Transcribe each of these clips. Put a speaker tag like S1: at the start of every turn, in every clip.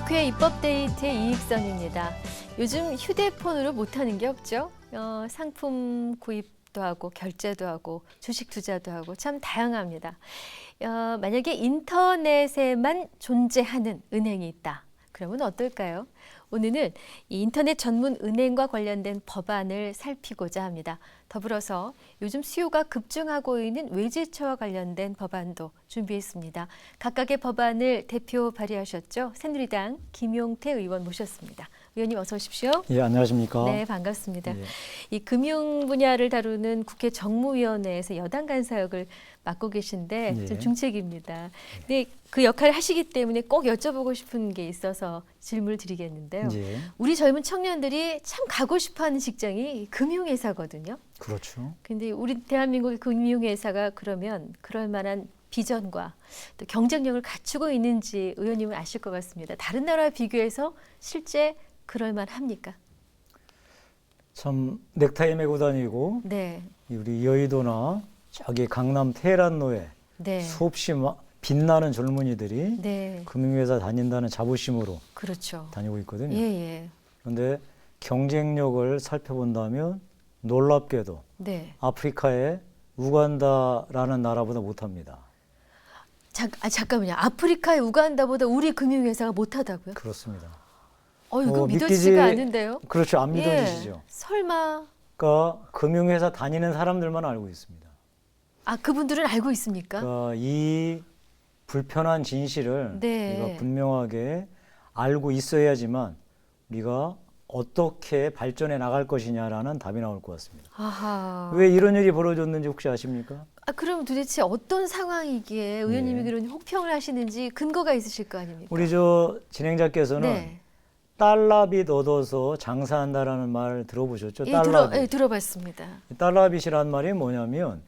S1: 국회 입법데이트의 이익선입니다. 요즘 휴대폰으로 못하는 게 없죠. 상품 구입도 하고 결제도 하고 주식 투자도 하고 참 다양합니다. 만약에 인터넷에만 존재하는 은행이 있다. 그러면 어떨까요? 오늘은 이 인터넷 전문 은행과 관련된 법안을 살피고자 합니다. 더불어서 요즘 수요가 급증하고 있는 외제차와 관련된 법안도 준비했습니다. 각각의 법안을 대표 발의하셨죠. 새누리당 김용태 의원 모셨습니다. 의원님 어서 오십시오.
S2: 예, 안녕하십니까.
S1: 네, 반갑습니다.
S2: 예.
S1: 이 금융 분야를 다루는 국회 정무위원회에서 여당 간사역을 맡고 계신데
S2: 예.
S1: 좀 중책입니다. 근데 그 역할을 하시기 때문에 꼭 여쭤보고 싶은 게 있어서 질문을 드리겠는데요.
S2: 예.
S1: 우리 젊은 청년들이 참 가고 싶어하는 직장이 금융회사거든요.
S2: 그렇죠.
S1: 근데 우리 대한민국의 금융회사가 그러면 그럴 만한 비전과 또 경쟁력을 갖추고 있는지 의원님은 아실 것 같습니다. 다른 나라와 비교해서 실제 그럴 만합니까?
S2: 참 넥타이 메고 다니고
S1: 네,
S2: 우리 여의도나 저기 강남 테헤란로에
S1: 네,
S2: 수없이 빛나는 젊은이들이
S1: 네,
S2: 금융회사 다닌다는 자부심으로
S1: 그렇죠.
S2: 다니고 있거든요.
S1: 예, 예,
S2: 그런데 경쟁력을 살펴본다면 놀랍게도
S1: 네.
S2: 아프리카의 우간다라는 나라보다 못합니다.
S1: 잠깐만요. 아프리카의 우간다보다 우리 금융회사가 못하다고요?
S2: 그렇습니다.
S1: 이거
S2: 믿기지-
S1: 믿어지지가 않은데요.
S2: 그렇죠. 안 믿어지시죠.
S1: 예, 설마
S2: 그러니까 금융회사 다니는 사람들만 알고 있습니다.
S1: 그분들은 알고 있습니까?
S2: 그러니까 이 불편한 진실을
S1: 네.
S2: 우리가 분명하게 알고 있어야지만 우리가 어떻게 발전해 나갈 것이냐라는 답이 나올 것 같습니다.
S1: 아하.
S2: 왜 이런 일이 벌어졌는지 혹시 아십니까?
S1: 그럼 도대체 어떤 상황이기에 의원님이 그런 혹평을 하시는지 근거가 있으실 거 아닙니까?
S2: 우리 저 진행자께서는
S1: 네.
S2: 달러빚 얻어서 장사한다라는 말 들어보셨죠?
S1: 예,
S2: 달러빚.
S1: 들어봤습니다.
S2: 달러빚이란 말이 뭐냐면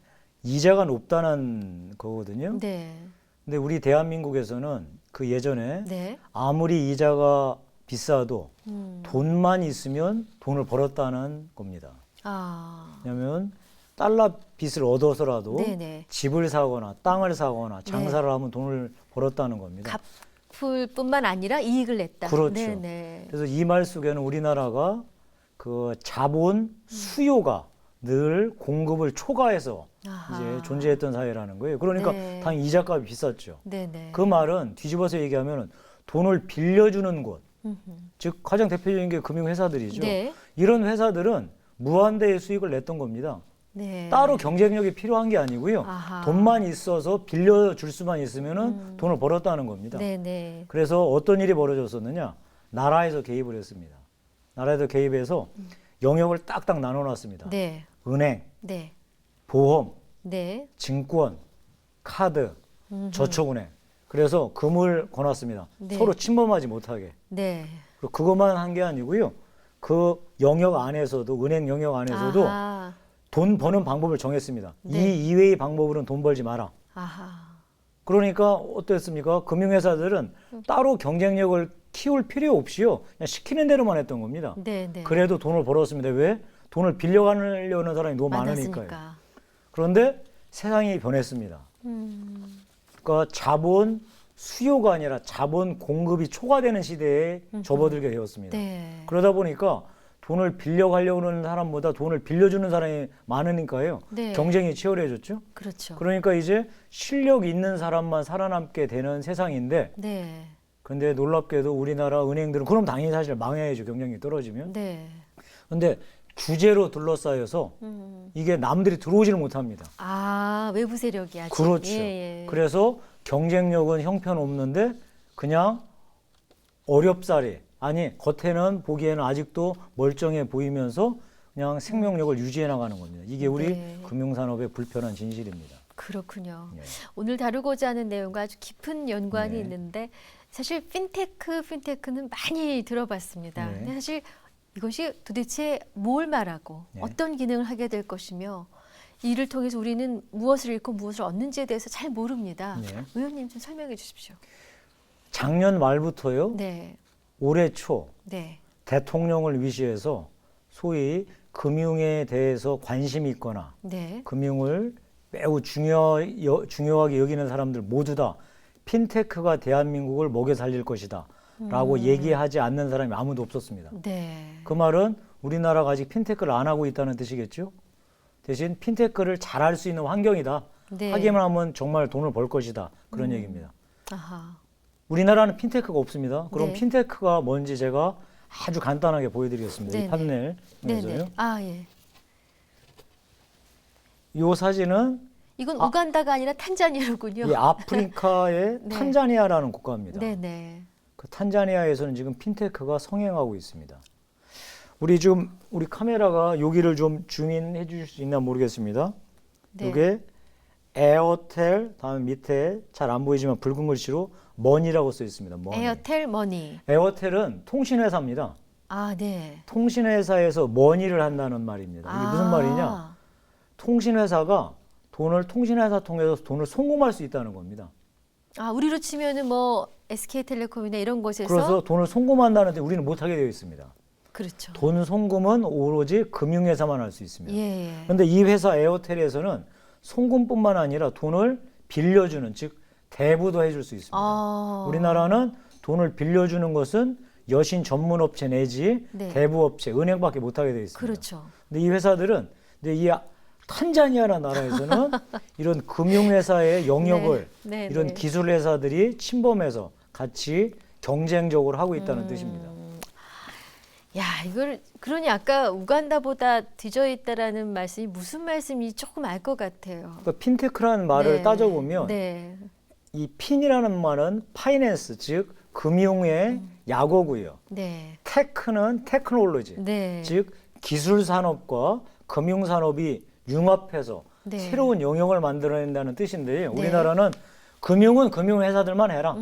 S2: 이자가 높다는 거거든요.
S1: 네.
S2: 근데 우리 대한민국에서는 그 예전에
S1: 네.
S2: 아무리 이자가 비싸도
S1: 음.
S2: 돈만 있으면 돈을 벌었다는 겁니다.
S1: 아.
S2: 왜냐하면 달러 빚을 얻어서라도
S1: 네네.
S2: 집을 사거나 땅을 사거나 장사를 하면 돈을 벌었다는 겁니다.
S1: 갚을 뿐만 아니라 이익을 냈다.
S2: 그렇죠.
S1: 네네.
S2: 그래서 이 말 속에는 우리나라가 그 자본 수요가 늘 공급을 초과해서
S1: 아하.
S2: 이제 존재했던 사회라는 거예요. 그러니까
S1: 네.
S2: 당연히 이자값이 비쌌죠.
S1: 네네.
S2: 그 말은 뒤집어서 얘기하면 돈을 빌려주는 곳,
S1: 음흠.
S2: 즉 가장 대표적인 게 금융회사들이죠.
S1: 네.
S2: 이런 회사들은 무한대의 수익을 냈던 겁니다.
S1: 네.
S2: 따로 경쟁력이 필요한 게 아니고요.
S1: 아하.
S2: 돈만 있어서 빌려줄 수만 있으면은 돈을 벌었다는 겁니다.
S1: 네네.
S2: 그래서 어떤 일이 벌어졌었느냐? 나라에서 개입을 했습니다. 나라에서 개입해서 영역을 딱딱 나눠놨습니다.
S1: 네.
S2: 은행,
S1: 네. 보험,
S2: 보험, 증권, 카드,
S1: 음흠.
S2: 저축은행. 그래서 금을 거놨습니다.
S1: 네.
S2: 서로 침범하지 못하게.
S1: 네.
S2: 그리고 그것만 한 게 아니고요. 그 영역 안에서도, 은행 영역 안에서도
S1: 아하.
S2: 돈 버는 방법을 정했습니다.
S1: 네.
S2: 이 이외의 방법으로는 돈 벌지 마라.
S1: 아하.
S2: 그러니까 어땠습니까? 금융회사들은 따로 경쟁력을 키울 필요 없이요. 그냥 시키는 대로만 했던 겁니다.
S1: 네네.
S2: 그래도 돈을 벌었습니다. 왜? 돈을 빌려가려는 사람이 너무 많으니까요.
S1: 많았으니까.
S2: 그런데 세상이 변했습니다. 그러니까 자본 수요가 아니라 자본 공급이 초과되는 시대에 접어들게 되었습니다.
S1: 네.
S2: 그러다 보니까 돈을 빌려가려고 하는 사람보다 돈을 빌려주는 사람이 많으니까요.
S1: 네.
S2: 경쟁이 치열해졌죠.
S1: 그렇죠.
S2: 그러니까 이제 실력 있는 사람만 살아남게 되는 세상인데,
S1: 네.
S2: 근데 놀랍게도 우리나라 은행들은 그럼 당연히 사실 망해야죠. 경쟁력이 떨어지면.
S1: 네.
S2: 근데 규제로 둘러싸여서 이게 남들이 들어오지를 못합니다.
S1: 외부 세력이 아직.
S2: 그렇죠.
S1: 예, 예.
S2: 그래서 경쟁력은 형편없는데 그냥 어렵사리, 아니 겉에는 보기에는 아직도 멀쩡해 보이면서 그냥 생명력을 유지해 나가는 겁니다. 이게 우리
S1: 네.
S2: 금융산업의 불편한 진실입니다.
S1: 그렇군요.
S2: 예.
S1: 오늘 다루고자 하는 내용과 아주 깊은 연관이
S2: 네.
S1: 있는데 사실 핀테크는 많이 들어봤습니다.
S2: 네.
S1: 근데 사실 이것이 도대체 뭘 말하고
S2: 네.
S1: 어떤 기능을 하게 될 것이며 이를 통해서 우리는 무엇을 잃고 무엇을 얻는지에 대해서 잘 모릅니다.
S2: 네.
S1: 의원님 좀 설명해 주십시오.
S2: 작년 말부터요.
S1: 네.
S2: 올해 초
S1: 네.
S2: 대통령을 위시해서 소위 금융에 대해서 관심이 있거나
S1: 네.
S2: 금융을 매우 중요하게 여기는 사람들 모두 다 핀테크가 대한민국을 먹여 살릴 것이다 라고 얘기하지 않는 사람이 아무도 없었습니다.
S1: 네.
S2: 그 말은 우리나라가 아직 핀테크를 안 하고 있다는 뜻이겠죠. 대신 핀테크를 잘할 수 있는 환경이다.
S1: 네.
S2: 하기만 하면 정말 돈을 벌 것이다. 그런 얘기입니다.
S1: 아하.
S2: 우리나라는 핀테크가 없습니다. 그럼
S1: 네.
S2: 핀테크가 뭔지 제가 아주 간단하게 보여드리겠습니다.
S1: 네네.
S2: 이 판넬에서요.
S1: 네네. 아, 예.
S2: 이 사진은
S1: 이건 우간다가 아니라 탄자니아군요.
S2: 이 아프리카의
S1: 네.
S2: 탄자니아라는 국가입니다.
S1: 네네.
S2: 그 탄자니아에서는 지금 핀테크가 성행하고 있습니다. 우리 카메라가 여기를 좀 줌인해 주실 수 있나 모르겠습니다.
S1: 네.
S2: 이게 에어텔 다음 밑에 잘 안 보이지만 붉은 글씨로 머니라고 써 있습니다. 머니.
S1: 에어텔 머니.
S2: 에어텔은 통신회사입니다.
S1: 아, 네.
S2: 통신회사에서 머니를 한다는 말입니다. 이게 무슨 말이냐? 통신회사가 통신회사 통해서 돈을 송금할 수 있다는 겁니다.
S1: 아, 우리로 치면은 뭐 SK텔레콤이나 이런 곳에서
S2: 그래서 돈을 송금한다는데 우리는 못하게 되어 있습니다.
S1: 그렇죠.
S2: 돈 송금은 오로지 금융회사만 할 수 있습니다.
S1: 예.
S2: 그런데 이 회사 에어텔에서는 송금뿐만 아니라 돈을 빌려주는, 즉 대부도 해줄 수 있습니다.
S1: 아.
S2: 우리나라는 돈을 빌려주는 것은 여신 전문업체 내지
S1: 네.
S2: 대부업체, 은행밖에 못하게 되어 있습니다.
S1: 그렇죠.
S2: 근데 이 회사들은 이 탄자니아라는 나라에서는 이런 금융회사의 영역을
S1: 네,
S2: 이런
S1: 네.
S2: 기술회사들이 침범해서 같이 경쟁적으로 하고 있다는 뜻입니다.
S1: 야, 이걸 그러니 아까 우간다보다 뒤져 있다라는 말씀이 무슨 말씀인지 조금 알 것 같아요.
S2: 그러니까 핀테크라는 말을
S1: 네.
S2: 따져보면
S1: 네.
S2: 이 핀이라는 말은 파이낸스, 즉 금융의 약어고요.
S1: 네.
S2: 테크는 테크놀로지,
S1: 네.
S2: 즉 기술 산업과 금융 산업이 융합해서
S1: 네.
S2: 새로운 영역을 만들어낸다는 뜻인데요.
S1: 네.
S2: 우리나라는 금융은 금융회사들만 해라.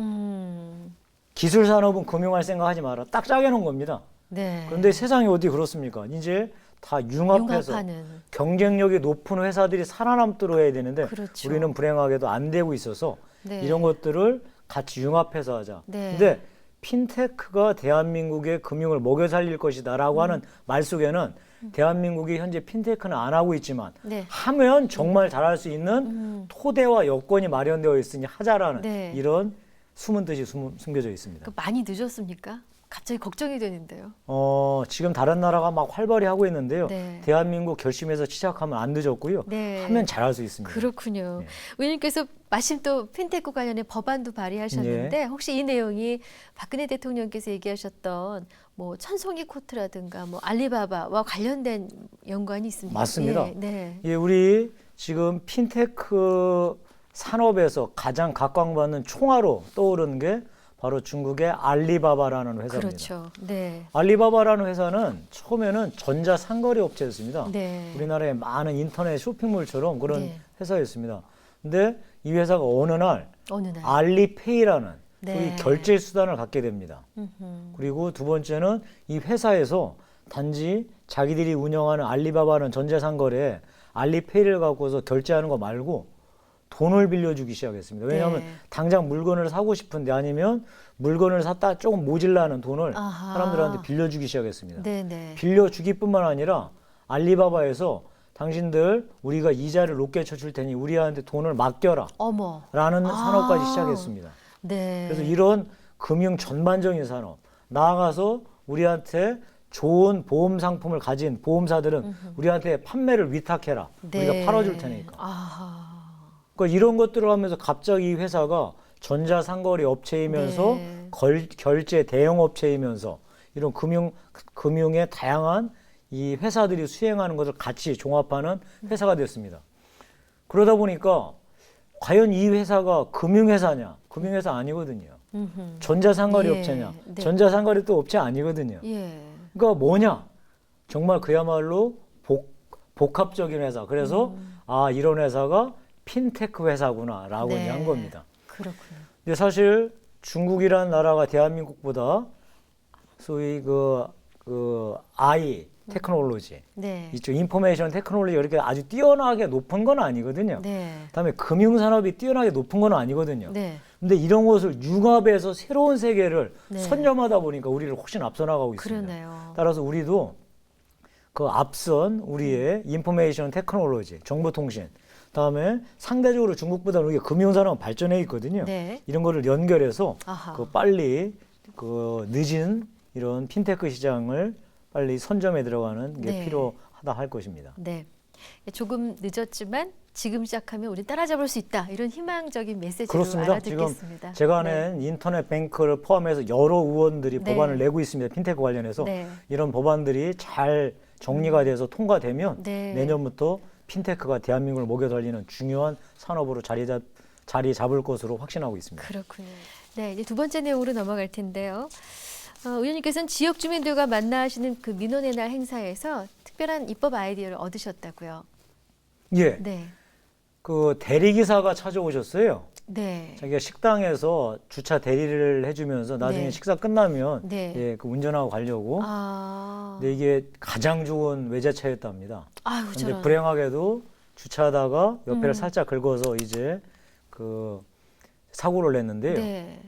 S2: 기술 산업은 금융할 생각하지 마라. 딱 짜게놓은 겁니다.
S1: 네.
S2: 그런데 세상이 어디 그렇습니까? 이제 다 융합해서
S1: 융합하는.
S2: 경쟁력이 높은 회사들이 살아남도록 해야 되는데
S1: 그렇죠.
S2: 우리는 불행하게도 안 되고 있어서
S1: 네.
S2: 이런 것들을 같이 융합해서 하자.
S1: 네.
S2: 근데 핀테크가 대한민국의 금융을 먹여 살릴 것이다라고 하는 말 속에는 대한민국이 현재 핀테크는 안 하고 있지만
S1: 네.
S2: 하면 정말 잘할 수 있는 토대와 여건이 마련되어 있으니 하자라는
S1: 네.
S2: 이런 숨은 뜻이 숨겨져 있습니다.
S1: 그 많이 늦었습니까? 갑자기 걱정이 되는데요.
S2: 지금 다른 나라가 막 활발히 하고 있는데요.
S1: 네.
S2: 대한민국 결심해서 시작하면 안 늦었고요.
S1: 네.
S2: 하면 잘할 수 있습니다.
S1: 그렇군요.
S2: 네.
S1: 의원님께서 마침 또 핀테크 관련해 법안도 발의하셨는데
S2: 네.
S1: 혹시 이 내용이 박근혜 대통령께서 얘기하셨던 뭐 천송이 코트라든가 뭐 알리바바와 관련된 연관이 있습니다.
S2: 맞습니다.
S1: 예, 네.
S2: 예, 우리 지금 핀테크 산업에서 가장 각광받는 총알로 떠오르는 게 바로 중국의 알리바바라는 회사입니다.
S1: 그렇죠. 네.
S2: 알리바바라는 회사는 처음에는 전자상거래 업체였습니다.
S1: 네.
S2: 우리나라의 많은 인터넷 쇼핑몰처럼 그런
S1: 네.
S2: 회사였습니다. 근데 이 회사가 어느 날
S1: 어느 날.
S2: 알리페이라는
S1: 네.
S2: 소위 결제 수단을 갖게 됩니다.
S1: 음흠.
S2: 그리고 두 번째는 이 회사에서 단지 자기들이 운영하는 알리바바는 전자상거래에 알리페이를 갖고서 결제하는 거 말고 돈을 빌려주기 시작했습니다. 왜냐하면
S1: 네.
S2: 당장 물건을 사고 싶은데 아니면 물건을 샀다 조금 모질라는 돈을
S1: 아하.
S2: 사람들한테 빌려주기 시작했습니다.
S1: 네네.
S2: 빌려주기뿐만 아니라 알리바바에서 당신들 우리가 이자를 높게 쳐줄 테니 우리한테 돈을 맡겨라
S1: 어머.
S2: 라는 산업까지
S1: 아.
S2: 시작했습니다.
S1: 네.
S2: 그래서 이런 금융 전반적인 산업, 나아가서 우리한테 좋은 보험 상품을 가진 보험사들은 우리한테 판매를 위탁해라.
S1: 네.
S2: 우리가 팔아줄 테니까.
S1: 아하.
S2: 그러니까 이런 것들을 하면서 갑자기 이 회사가 전자상거래 업체이면서
S1: 네.
S2: 결제 대형 업체이면서 이런 금융의 다양한 이 회사들이 수행하는 것을 같이 종합하는 회사가 됐습니다. 그러다 보니까 과연 이 회사가 금융회사냐? 금융회사 아니거든요.
S1: 음흠.
S2: 전자상거래
S1: 예,
S2: 업체냐?
S1: 네.
S2: 전자상거래 또 업체 아니거든요.
S1: 예.
S2: 그러니까 뭐냐? 정말 그야말로 복합적인 회사. 그래서 이런 회사가 핀테크 회사구나라고
S1: 네.
S2: 한 겁니다.
S1: 그렇군요.
S2: 근데 사실 중국이라는 나라가 대한민국보다 소위 그 I 테크놀로지
S1: 네.
S2: 이쪽 인포메이션 테크놀로지 이렇게 아주 뛰어나게 높은 건 아니거든요.
S1: 네.
S2: 그다음에 금융 산업이 뛰어나게 높은 건 아니거든요.
S1: 네.
S2: 근데 이런 것을 융합해서 새로운 세계를
S1: 네.
S2: 선점하다 보니까 우리를 훨씬 앞서 나가고 있습니다.
S1: 그러네요.
S2: 따라서 우리도 그 앞선 우리의 인포메이션 테크놀로지, 정보통신, 그다음에 상대적으로 중국보다는 우리가 금융산업 발전해 있거든요.
S1: 네.
S2: 이런 거를 연결해서
S1: 아하.
S2: 그 빨리 그 늦은 이런 핀테크 시장을 빨리 선점에 들어가는 게
S1: 네.
S2: 필요하다 할 것입니다.
S1: 네. 조금 늦었지만 지금 시작하면 우리 따라잡을 수 있다. 이런 희망적인 메시지로
S2: 그렇습니다.
S1: 알아듣겠습니다.
S2: 제가 아는 인터넷 뱅크를 포함해서 여러 의원들이
S1: 네.
S2: 법안을 내고 있습니다. 핀테크 관련해서
S1: 네.
S2: 이런 법안들이 잘 정리가 돼서 통과되면
S1: 네.
S2: 내년부터 핀테크가 대한민국을 목에 달리는 중요한 산업으로 자리 잡을 것으로 확신하고 있습니다.
S1: 그렇군요. 네, 이제 두 번째 내용으로 넘어갈 텐데요. 의원님께서는 지역 주민들과 만나시는 그 민원의 날 행사에서 특별한 입법 아이디어를 얻으셨다고요.
S2: 예,
S1: 네,
S2: 그 대리기사가 찾아오셨어요.
S1: 네,
S2: 자기가 식당에서 주차 대리를 해주면서 나중에
S1: 네.
S2: 식사 끝나면
S1: 네.
S2: 예, 그 운전하고 가려고.
S1: 아,
S2: 근데 이게 가장 좋은 외제차였답니다.
S1: 아유,
S2: 근데
S1: 저런.
S2: 불행하게도 주차하다가 옆에를 살짝 긁어서 이제 그 사고를 냈는데요.
S1: 네,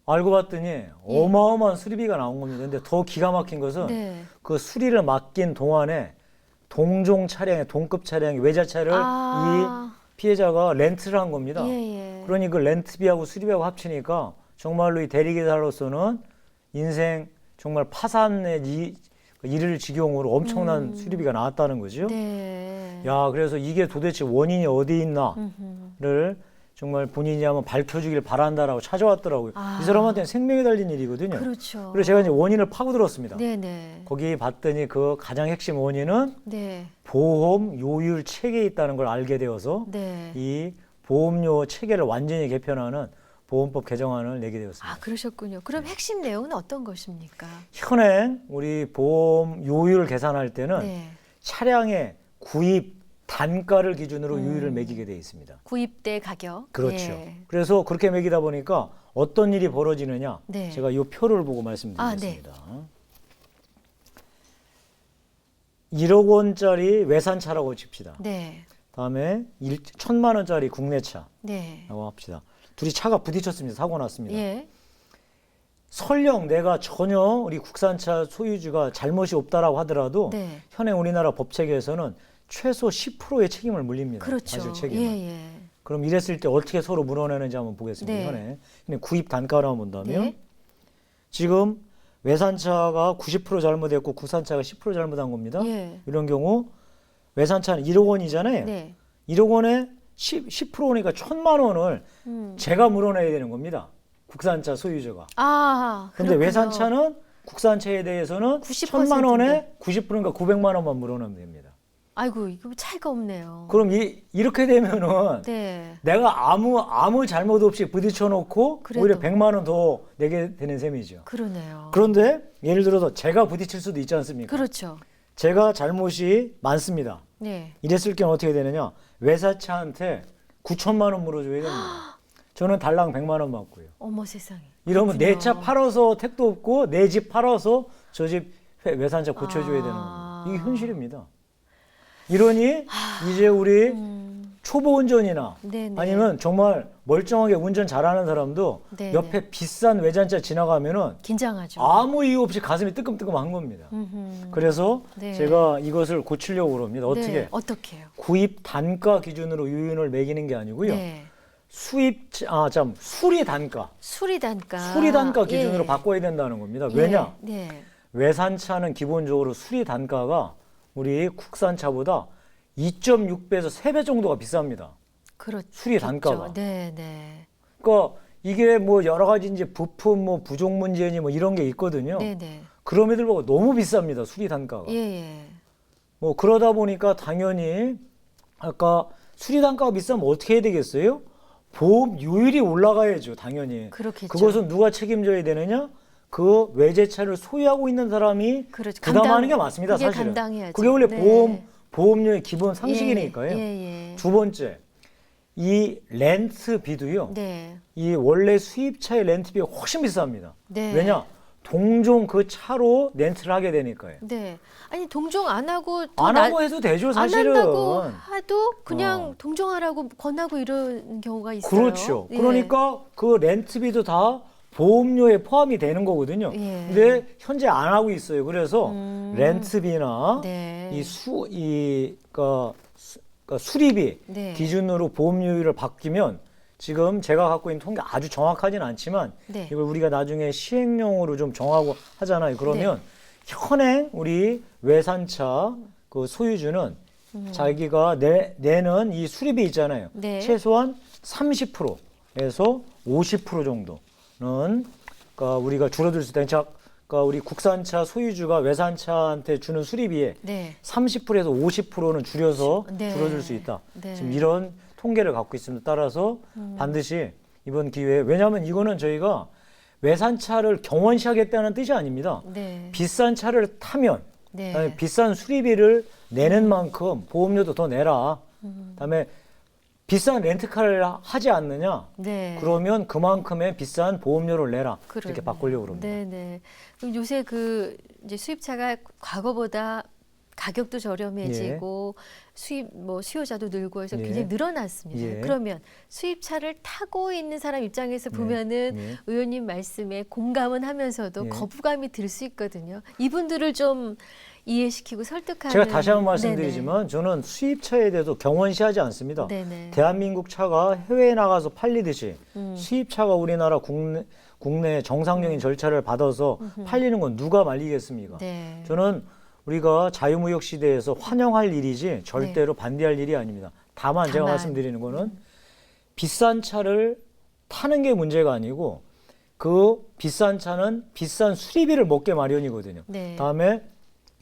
S2: 알고 봤더니 어마어마한 수리비가 나온 겁니다. 근데 더 기가 막힌 것은
S1: 네.
S2: 그 수리를 맡긴 동안에 동종 차량의 동급 차량의 외제차를
S1: 아,
S2: 이 피해자가 렌트를 한 겁니다.
S1: 예, 예.
S2: 그러니 그 렌트비하고 수리비하고 합치니까 정말로 이 대리기사로서는 인생 정말 파산의 이를 지경으로 엄청난 수리비가 나왔다는 거죠.
S1: 네.
S2: 야, 그래서 이게 도대체 원인이 어디 있나를 정말 본인이 한번 밝혀주길 바란다라고 찾아왔더라고요.
S1: 아.
S2: 이 사람한테는 생명이 달린 일이거든요.
S1: 그렇죠.
S2: 그래서 제가 이제 원인을 파고들었습니다.
S1: 네네.
S2: 거기 봤더니 그 가장 핵심 원인은
S1: 네.
S2: 보험 요율 체계에 있다는 걸 알게 되어서
S1: 네.
S2: 이 보험료 체계를 완전히 개편하는 보험법 개정안을 내게 되었습니다.
S1: 아, 그러셨군요. 그럼 핵심 내용은 어떤 것입니까?
S2: 현행 우리 보험 요율 계산할 때는
S1: 네.
S2: 차량의 구입 단가를 기준으로 요율을 매기게 되어 있습니다.
S1: 구입대 가격.
S2: 그렇죠.
S1: 예.
S2: 그래서 그렇게 매기다 보니까 어떤 일이 벌어지느냐?
S1: 네.
S2: 제가 이 표를 보고 말씀드리겠습니다. 1억 원짜리 외산차라고 칩시다.
S1: 네.
S2: 다음에 1,000만 원짜리 국내차라고
S1: 네.
S2: 합시다. 둘이 차가 부딪혔습니다. 사고 났습니다.
S1: 예.
S2: 설령 내가 전혀 우리 국산차 소유주가 잘못이 없다라고 하더라도
S1: 네.
S2: 현행 우리나라 법 체계에서는 최소 10%의 책임을 물립니다.
S1: 그렇죠.
S2: 과실 책임을.
S1: 예, 예.
S2: 그럼 이랬을 때 어떻게 서로 물어내는지 한번 보겠습니다.
S1: 네.
S2: 현행 구입 단가로 한번 본다면
S1: 네.
S2: 지금 외산차가 90% 잘못했고 국산차가 10% 잘못한 겁니다.
S1: 예.
S2: 이런 경우 외산차는 1억 원이잖아요.
S1: 네.
S2: 1억 원에 10%니까 1,000만 원을 제가 물어내야 되는 겁니다. 국산차 소유주가.
S1: 아,
S2: 근데
S1: 그렇군요.
S2: 외산차는 국산차에 대해서는
S1: 90%
S2: 1,000만 원에 90%니까 900만 원만 물어내면 됩니다.
S1: 아이고, 이거 차이가 없네요.
S2: 그럼 이렇게 되면은
S1: 네.
S2: 내가 아무 잘못 없이 부딪혀 놓고
S1: 그래도.
S2: 오히려 100만 원 더 내게 되는 셈이죠.
S1: 그러네요.
S2: 그런데 예를 들어서 제가 부딪힐 수도 있지 않습니까?
S1: 그렇죠.
S2: 제가 잘못이 많습니다.
S1: 네.
S2: 이랬을 경우 어떻게 되느냐? 외사차한테 9천만 원 물어줘야 됩니다. 저는 달랑 100만 원 받고요.
S1: 어머 세상에.
S2: 이러면 내
S1: 그렇군요.
S2: 차 팔아서 택도 없고 내 집 팔아서 저 집 외산차 고쳐줘야 되는
S1: 아.
S2: 겁니다. 이게 현실입니다. 이러니 이제 우리 초보 운전이나
S1: 네네.
S2: 아니면 정말 멀쩡하게 운전 잘하는 사람도
S1: 네네.
S2: 옆에 비싼 외잔차 지나가면은
S1: 긴장하죠.
S2: 아무 이유 없이 가슴이 뜨끔뜨끔한 겁니다. 그래서
S1: 네.
S2: 제가 이것을 고치려고 그럽니다. 어떻게?
S1: 네. 어떻게요?
S2: 구입 단가 기준으로 요율을 매기는 게 아니고요.
S1: 네.
S2: 수리 단가.
S1: 수리 단가.
S2: 수리 단가 기준으로
S1: 예.
S2: 바꿔야 된다는 겁니다.
S1: 예.
S2: 왜냐?
S1: 네.
S2: 외산차는 기본적으로 수리 단가가 우리 국산차보다 2.6배에서 3배 정도가 비쌉니다.
S1: 그렇죠.
S2: 수리 단가가.
S1: 네, 네.
S2: 그러니까 이게 뭐 여러 가지 이제 부품 뭐 부족 문제니 뭐 이런 게 있거든요.
S1: 네, 네.
S2: 그럼에도 불구하고 너무 비쌉니다. 수리 단가가.
S1: 예, 예.
S2: 뭐 그러다 보니까 당연히 아까 수리 단가가 비싸면 어떻게 해야 되겠어요? 보험 요율이 올라가야죠. 당연히.
S1: 그렇겠죠.
S2: 그것은 누가 책임져야 되느냐? 그 외제차를 소유하고 있는 사람이
S1: 그렇죠.
S2: 부담하는 게 맞습니다.
S1: 그게
S2: 사실은.
S1: 감당해야죠.
S2: 그게 원래
S1: 네.
S2: 보험료의 기본 상식이니까요.
S1: 예, 예.
S2: 두 번째, 이 렌트비도요.
S1: 네.
S2: 이 원래 수입차의 렌트비가 훨씬 비쌉니다.
S1: 네.
S2: 왜냐? 동종 그 차로 렌트를 하게 되니까요.
S1: 네. 아니 동종 안 하고
S2: 안 하고 해도 되죠, 사실은.
S1: 안 한다고 하도 그냥 동종하라고 권하고 이런 경우가 있어요.
S2: 그렇죠.
S1: 예.
S2: 그러니까 그 렌트비도 다 보험료에 포함이 되는 거거든요.
S1: 예.
S2: 근데 현재 안 하고 있어요. 그래서 렌트비나
S1: 네.
S2: 그러니까 수리비
S1: 네.
S2: 기준으로 보험료율을 바뀌면 지금 제가 갖고 있는 통계 아주 정확하진 않지만
S1: 네.
S2: 이걸 우리가 나중에 시행령으로 좀 정하고 하잖아요. 그러면 현행 우리 외산차 그 소유주는 자기가 내는 이 수리비 있잖아요.
S1: 네.
S2: 최소한 30%에서 50% 정도는 그러니까 우리가 줄어들 수 있다. 그러니까 우리 국산차 소유주가 외산차한테 주는 수리비에
S1: 네.
S2: 30%에서 50%는 줄여서
S1: 네.
S2: 줄어들 수 있다.
S1: 네.
S2: 지금 이런 통계를 갖고 있습니다. 따라서 반드시 이번 기회에 왜냐하면 이거는 저희가 외산차를 경원시하겠다는 뜻이 아닙니다.
S1: 네.
S2: 비싼 차를 타면
S1: 네.
S2: 그다음에 비싼 수리비를 내는 만큼 보험료도 더 내라. 그다음에 비싼 렌트카를 하지 않느냐?
S1: 네.
S2: 그러면 그만큼의 비싼 보험료를 내라.
S1: 그러네요.
S2: 이렇게 바꾸려고 그럽니다.
S1: 네네. 그럼 요새 그 이제 수입차가 과거보다 가격도 저렴해지고 수요자도 늘고 해서
S2: 예.
S1: 굉장히 늘어났습니다.
S2: 예.
S1: 그러면 수입차를 타고 있는 사람 입장에서 보면은
S2: 예.
S1: 의원님 말씀에 공감은 하면서도
S2: 예.
S1: 거부감이 들 수 있거든요. 이분들을 좀 이해시키고 설득하는.
S2: 제가 다시 한번 말씀드리지만 저는 수입차에 대해서 경원시하지 않습니다.
S1: 네네.
S2: 대한민국 차가 해외에 나가서 팔리듯이
S1: 음.
S2: 수입차가 우리나라 국내 정상적인 절차를 받아서 팔리는 건 누가 말리겠습니까?
S1: 네.
S2: 저는 우리가 자유무역 시대에서 환영할 일이지 절대로 반대할 일이 아닙니다. 다만 제가 말씀드리는 거는 비싼 차를 타는 게 문제가 아니고 그 비싼 차는 비싼 수리비를 먹게 마련이거든요.
S1: 네.
S2: 다음에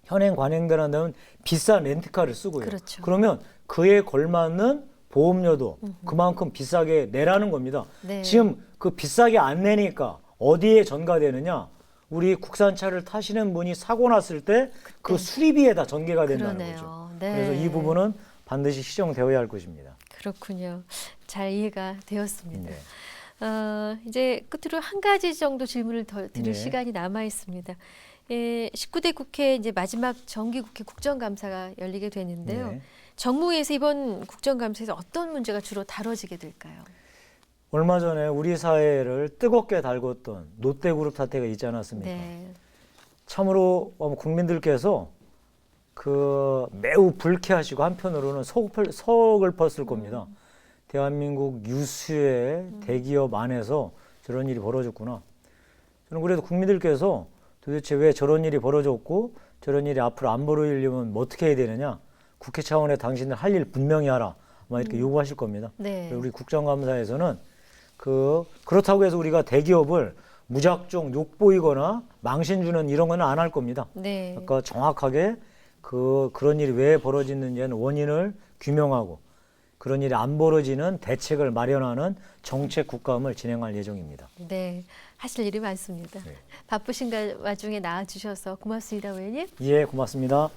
S2: 현행 관행대로는 비싼 렌트카를 쓰고요.
S1: 그렇죠.
S2: 그러면 그에 걸맞는 보험료도 그만큼 비싸게 내라는 겁니다.
S1: 네.
S2: 지금 그 비싸게 안 내니까 어디에 전가되느냐? 우리 국산차를 타시는 분이 사고 났을 때 그 수리비에다 전개가 된다는
S1: 그러네요.
S2: 거죠.
S1: 네.
S2: 그래서 이 부분은 반드시 시정되어야 할 것입니다.
S1: 그렇군요. 잘 이해가 되었습니다.
S2: 네.
S1: 이제 끝으로 한 가지 정도 질문을 더 드릴
S2: 네.
S1: 시간이 남아 있습니다. 19대 국회 이제 마지막 정기국회 국정감사가 열리게 되는데요.
S2: 네.
S1: 정무위에서 이번 국정감사에서 어떤 문제가 주로 다뤄지게 될까요?
S2: 얼마 전에 우리 사회를 뜨겁게 달궜던 롯데그룹 사태가 있지 않았습니까?
S1: 네.
S2: 참으로 국민들께서 그 매우 불쾌하시고 한편으로는 속을 펐을 겁니다. 대한민국 유수의 대기업 안에서 저런 일이 벌어졌구나. 저는 그래도 국민들께서 도대체 왜 저런 일이 벌어졌고 저런 일이 앞으로 안 벌어지려면 뭐 어떻게 해야 되느냐. 국회 차원에 당신들 할 일 분명히 하라. 아마 이렇게 요구하실 겁니다.
S1: 네.
S2: 우리 국정감사에서는 그렇다고 해서 우리가 대기업을 무작정 욕보이거나 망신 주는 이런 거는 안 할 겁니다.
S1: 네.
S2: 그러니까 정확하게 그런 일이 왜 벌어지는지는 원인을 규명하고 그런 일이 안 벌어지는 대책을 마련하는 정책 국감을 진행할 예정입니다.
S1: 네. 하실 일이 많습니다.
S2: 네.
S1: 바쁘신 와중에 나와주셔서 고맙습니다, 의원님.
S2: 예, 고맙습니다.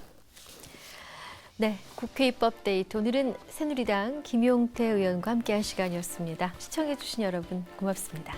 S1: 네, 국회 입법 데이트 오늘은 새누리당 김용태 의원과 함께한 시간이었습니다. 시청해주신 여러분 고맙습니다.